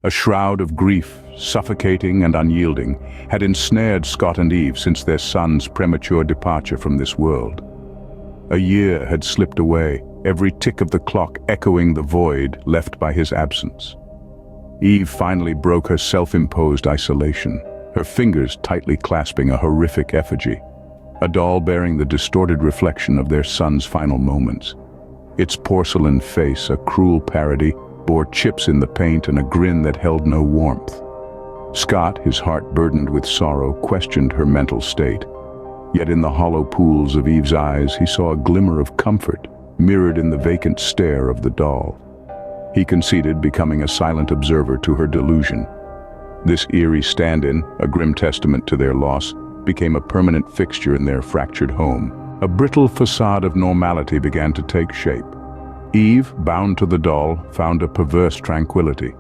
A shroud of grief, suffocating and unyielding, had ensnared Scott and Eve since their son's premature departure from this world. A year had slipped away, every tick of the clock echoing the void left by his absence. Eve finally broke her self-imposed isolation, her fingers tightly clasping a horrific effigy, a doll bearing the distorted reflection of their son's final moments. Its porcelain face, a cruel parody, bore chips in the paint and a grin that held no warmth. Scott, his heart burdened with sorrow, questioned her mental state. Yet in the hollow pools of Eve's eyes, he saw a glimmer of comfort, mirrored in the vacant stare of the doll. He conceded, becoming a silent observer to her delusion. This eerie stand-in, a grim testament to their loss, became a permanent fixture in their fractured home. A brittle facade of normality began to take shape. Eve, bound to the doll, found a perverse tranquility.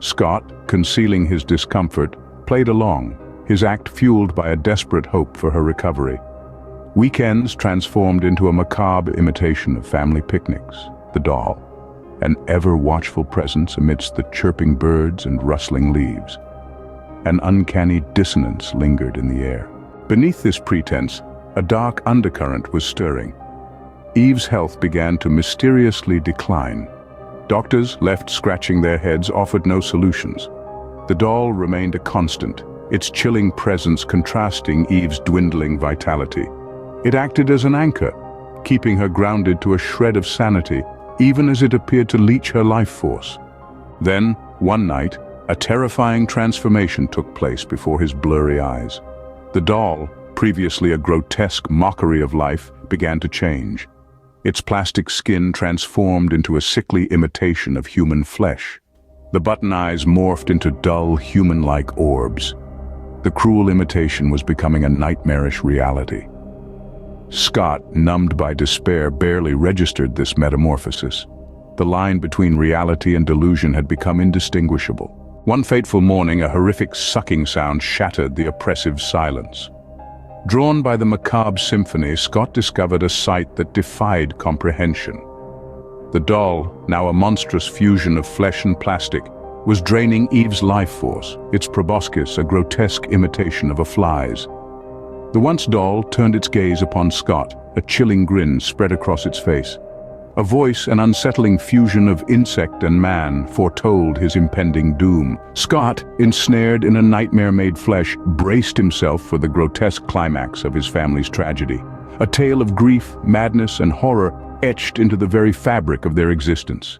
Scott, concealing his discomfort, played along, his act fueled by a desperate hope for her recovery. Weekends transformed into a macabre imitation of family picnics. The doll, an ever-watchful presence amidst the chirping birds and rustling leaves. An uncanny dissonance lingered in the air. Beneath this pretense, a dark undercurrent was stirring. Eve's health began to mysteriously decline. Doctors, left scratching their heads, offered no solutions. The doll remained a constant, its chilling presence contrasting Eve's dwindling vitality. It acted as an anchor, keeping her grounded to a shred of sanity, even as it appeared to leech her life force. Then, one night, a terrifying transformation took place before his blurry eyes. The doll, previously a grotesque mockery of life, began to change. Its plastic skin transformed into a sickly imitation of human flesh. The button eyes morphed into dull, human-like orbs. The cruel imitation was becoming a nightmarish reality. Scott, numbed by despair, barely registered this metamorphosis. The line between reality and delusion had become indistinguishable. One fateful morning, a horrific sucking sound shattered the oppressive silence. Drawn by the macabre symphony, Scott discovered a sight that defied comprehension. The doll, now a monstrous fusion of flesh and plastic, was draining Eve's life force, its proboscis a grotesque imitation of a fly's. The once doll turned its gaze upon Scott, a chilling grin spread across its face. A voice, an unsettling fusion of insect and man, foretold his impending doom. Scott, ensnared in a nightmare-made flesh, braced himself for the grotesque climax of his family's tragedy. A tale of grief, madness, and horror etched into the very fabric of their existence.